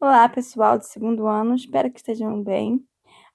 Olá, pessoal do segundo ano, espero que estejam bem.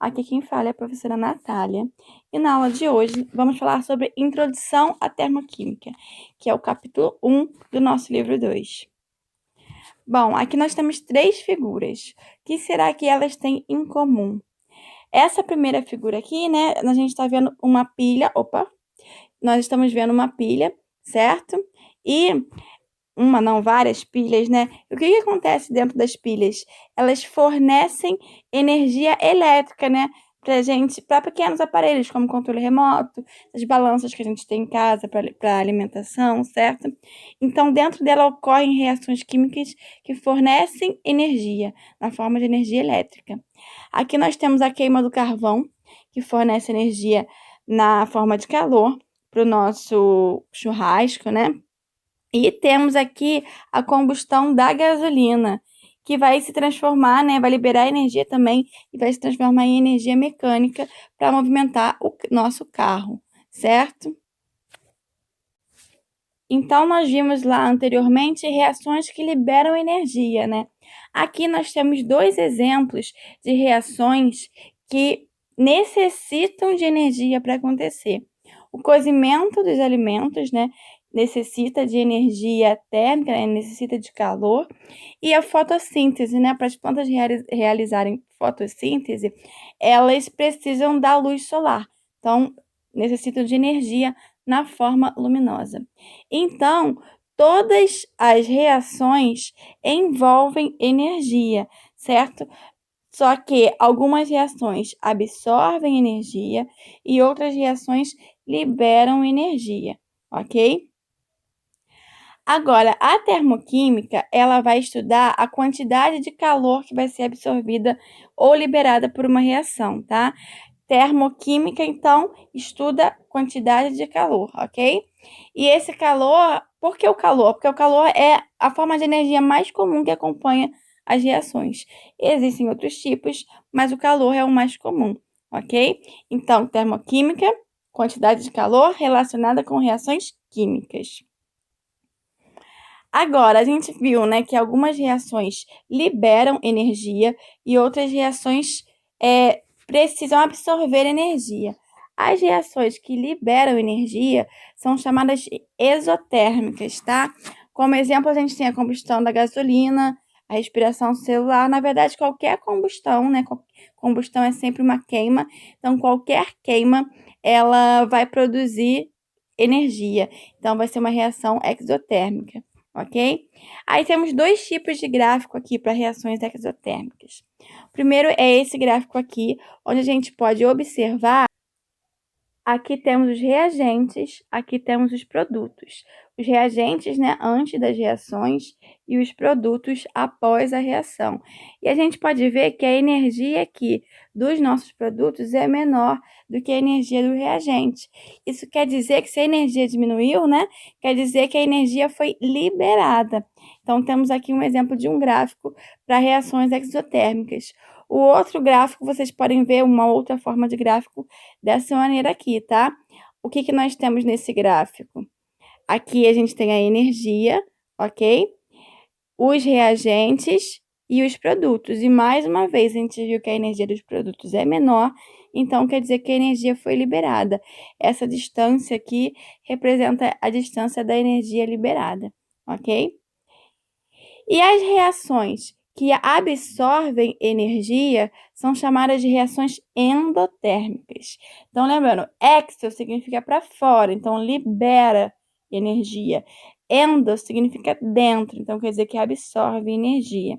Aqui quem fala é a professora Natália. E na aula de hoje vamos falar sobre Introdução à Termoquímica, que é o capítulo 1 do nosso livro 2. Bom, aqui nós temos 3 figuras. O que será que elas têm em comum? Essa primeira figura aqui, né, a gente está vendo uma pilha, nós estamos vendo uma pilha, certo? E várias pilhas, né? E o que acontece dentro das pilhas? Elas fornecem energia elétrica, né? Pra gente, para pequenos aparelhos, como controle remoto, as balanças que a gente tem em casa para alimentação, certo? Então, dentro dela ocorrem reações químicas que fornecem energia, na forma de energia elétrica. Aqui nós temos a queima do carvão, que fornece energia na forma de calor para o nosso churrasco, né? E temos aqui a combustão da gasolina, que vai se transformar, né, vai liberar energia também e vai se transformar em energia mecânica para movimentar o nosso carro, certo? Então, nós vimos lá anteriormente reações que liberam energia, né? Aqui nós temos 2 exemplos de reações que necessitam de energia para acontecer. O cozimento dos alimentos, né? Necessita de energia térmica, né? Necessita de calor. E a fotossíntese, né? Para as plantas realizarem fotossíntese, elas precisam da luz solar. Então, necessitam de energia na forma luminosa. Então, todas as reações envolvem energia, certo? Só que algumas reações absorvem energia e outras reações liberam energia, ok? Agora, a termoquímica, ela vai estudar a quantidade de calor que vai ser absorvida ou liberada por uma reação, tá? Termoquímica, então, estuda quantidade de calor, ok? E esse calor, por que o calor? Porque o calor é a forma de energia mais comum que acompanha as reações. Existem outros tipos, mas o calor é o mais comum, ok? Então, termoquímica, quantidade de calor relacionada com reações químicas. Agora, a gente viu, né, que algumas reações liberam energia e outras reações precisam absorver energia. As reações que liberam energia são chamadas de exotérmicas, tá? Como exemplo, a gente tem a combustão da gasolina, a respiração celular. Na verdade, qualquer combustão, né? Combustão é sempre uma queima. Então, qualquer queima, ela vai produzir energia. Então, vai ser uma reação exotérmica, ok? Aí temos 2 tipos de gráfico aqui para reações exotérmicas. O primeiro é esse gráfico aqui, onde a gente pode observar. Aqui temos os reagentes, aqui temos os produtos. Os reagentes, né, antes das reações e os produtos após a reação. E a gente pode ver que a energia aqui dos nossos produtos é menor do que a energia do reagente. Isso quer dizer que se a energia diminuiu, né, quer dizer que a energia foi liberada. Então, temos aqui um exemplo de um gráfico para reações exotérmicas. O outro gráfico, vocês podem ver uma outra forma de gráfico dessa maneira aqui, tá? O que nós temos nesse gráfico? Aqui a gente tem a energia, ok? Os reagentes e os produtos. E mais uma vez, a gente viu que a energia dos produtos é menor, então quer dizer que a energia foi liberada. Essa distância aqui representa a distância da energia liberada, ok? E as reações que absorvem energia são chamadas de reações endotérmicas. Então, lembrando, exo significa para fora, então libera energia. Endo significa dentro, então quer dizer que absorve energia.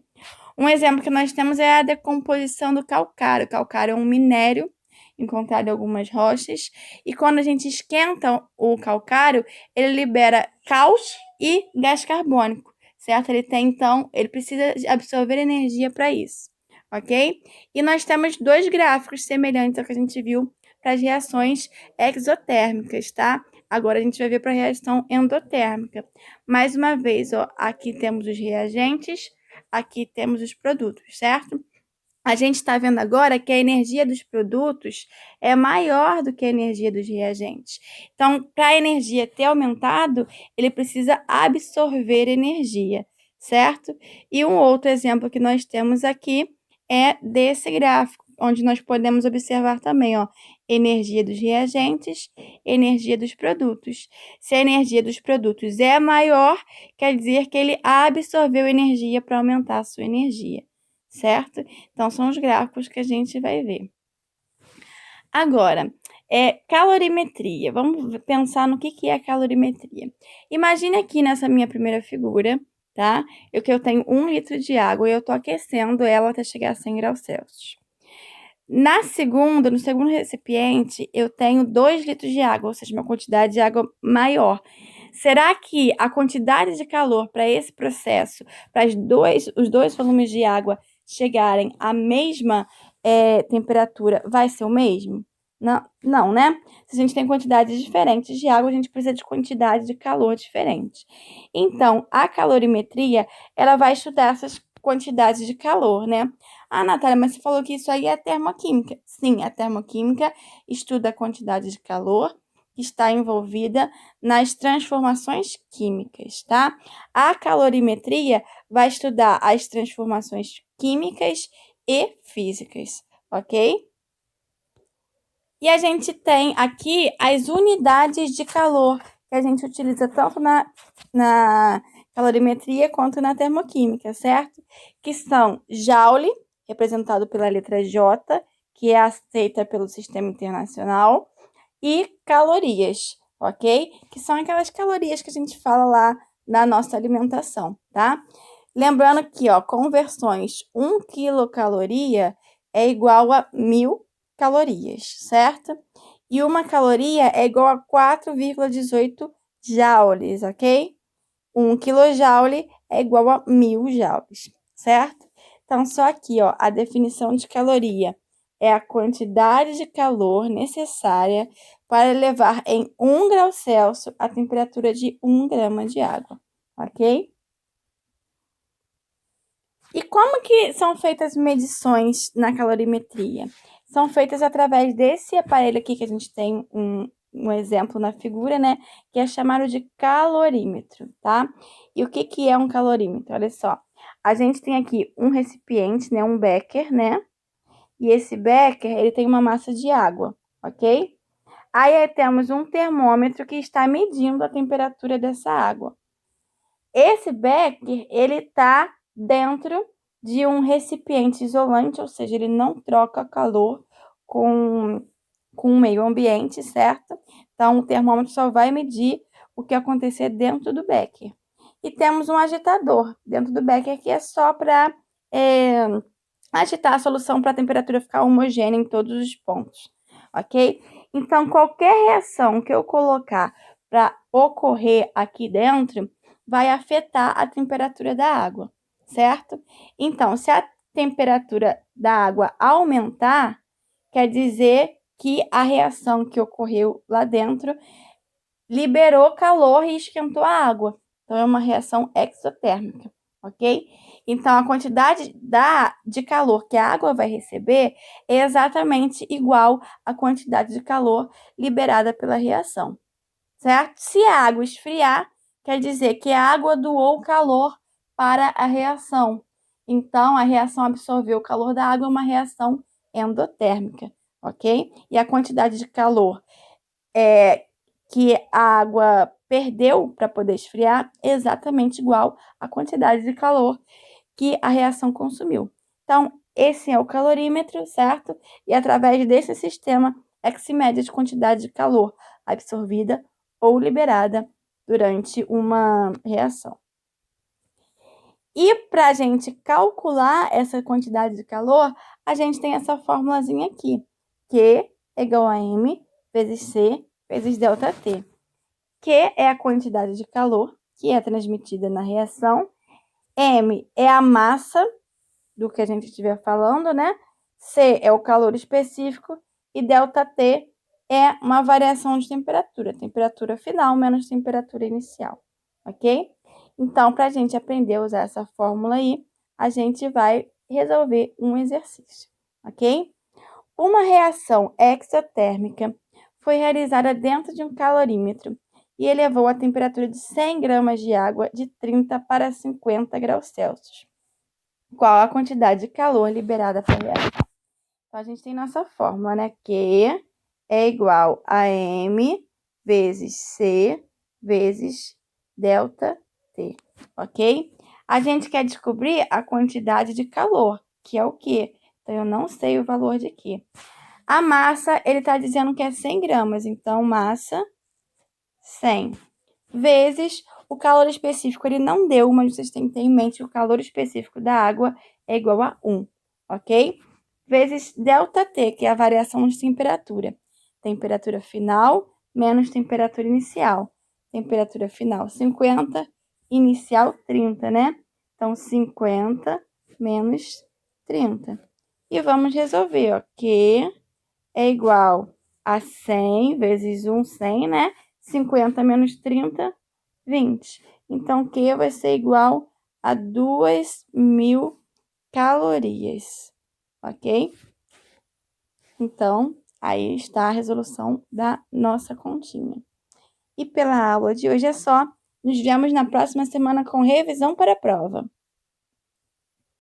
Um exemplo que nós temos é a decomposição do calcário. O calcário é um minério encontrado em algumas rochas, e quando a gente esquenta o calcário, ele libera cálcio e gás carbônico, certo? Ele precisa absorver energia para isso, ok? E nós temos 2 gráficos semelhantes ao que a gente viu para as reações exotérmicas, tá? Agora a gente vai ver para a reação endotérmica. Mais uma vez, ó, aqui temos os reagentes, aqui temos os produtos, certo? A gente está vendo agora que a energia dos produtos é maior do que a energia dos reagentes. Então, para a energia ter aumentado, ele precisa absorver energia, certo? E um outro exemplo que nós temos aqui é desse gráfico, onde nós podemos observar também, ó, energia dos reagentes, energia dos produtos. Se a energia dos produtos é maior, quer dizer que ele absorveu energia para aumentar a sua energia, certo? Então, são os gráficos que a gente vai ver. Agora, calorimetria. Vamos pensar no que é a calorimetria. Imagine aqui nessa minha primeira figura, tá? Eu tenho 1 litro de água e eu estou aquecendo ela até chegar a 100 graus Celsius. No segundo recipiente, eu tenho 2 litros de água, ou seja, uma quantidade de água maior. Será que a quantidade de calor para esse processo, para os dois volumes de água chegarem à mesma temperatura, vai ser o mesmo? Não, né? Se a gente tem quantidades diferentes de água, a gente precisa de quantidade de calor diferente. Então, a calorimetria, ela vai estudar essas quantidades de calor, né? Ah, Natália, mas você falou que isso aí é termoquímica. Sim, a termoquímica estuda a quantidade de calor que está envolvida nas transformações químicas, tá? A calorimetria vai estudar as transformações químicas e físicas, ok? E a gente tem aqui as unidades de calor que a gente utiliza tanto na calorimetria quanto na termoquímica, certo? Que são Joule, representado pela letra J, que é aceita pelo Sistema Internacional, e calorias, ok? Que são aquelas calorias que a gente fala lá na nossa alimentação, tá? Lembrando que, ó, conversões, 1 quilocaloria é igual a 1.000 calorias, certo? E 1 caloria é igual a 4,18 joules, ok? 1 quilojoule é igual a 1.000 joules, certo? Então, só aqui, ó, a definição de caloria é a quantidade de calor necessária para elevar em 1 grau Celsius a temperatura de 1 grama de água, ok? E como que são feitas medições na calorimetria? São feitas através desse aparelho aqui que a gente tem um exemplo na figura, né? Que é chamado de calorímetro, tá? E o que é um calorímetro? Olha só, a gente tem aqui um recipiente, né? Um becker, né? E esse becker, ele tem uma massa de água, ok? Aí temos um termômetro que está medindo a temperatura dessa água. Esse becker, ele está dentro de um recipiente isolante, ou seja, ele não troca calor com o meio ambiente, certo? Então, o termômetro só vai medir o que acontecer dentro do becker. E temos um agitador dentro do becker que é só para agitar a solução para a temperatura ficar homogênea em todos os pontos, ok? Então, qualquer reação que eu colocar para ocorrer aqui dentro vai afetar a temperatura da água, certo? Então, se a temperatura da água aumentar, quer dizer que a reação que ocorreu lá dentro liberou calor e esquentou a água. Então, é uma reação exotérmica, ok? Então, a quantidade de calor que a água vai receber é exatamente igual à quantidade de calor liberada pela reação, certo? Se a água esfriar, quer dizer que a água doou calor para a reação. Então, a reação absorveu o calor da água, é uma reação endotérmica, ok? E a quantidade de calor que a água perdeu para poder esfriar é exatamente igual à quantidade de calor que a reação consumiu. Então, esse é o calorímetro, certo? E através desse sistema é que se mede a quantidade de calor absorvida ou liberada durante uma reação. E para a gente calcular essa quantidade de calor, a gente tem essa formulazinha aqui, Q é igual a M vezes C vezes ΔT. Q é a quantidade de calor que é transmitida na reação, M é a massa do que a gente estiver falando, né? C é o calor específico e ΔT é uma variação de temperatura final menos temperatura inicial, ok? Então, para a gente aprender a usar essa fórmula aí, a gente vai resolver um exercício, ok? Uma reação exotérmica foi realizada dentro de um calorímetro e elevou a temperatura de 100 gramas de água de 30 para 50 graus Celsius. Qual a quantidade de calor liberada para a reação? Então, a gente tem nossa fórmula, né? Q é igual a M vezes C vezes delta T, ok? A gente quer descobrir a quantidade de calor, que é o quê? Então, eu não sei o valor de Q. A massa, ele está dizendo que é 100 gramas, então, massa 100 vezes o calor específico. Ele não deu, mas vocês têm que ter em mente que o calor específico da água é igual a 1, ok? Vezes ΔT, que é a variação de temperatura. Temperatura final menos temperatura inicial. Temperatura final 50, inicial 30, né? Então, 50 menos 30. E vamos resolver, ó. Q é igual a 100 vezes 1, 100, né? 50 menos 30, 20. Então, Q vai ser igual a 2.000 calorias, ok? Então, aí está a resolução da nossa continha. E pela aula de hoje é só. Nos vemos na próxima semana com revisão para a prova.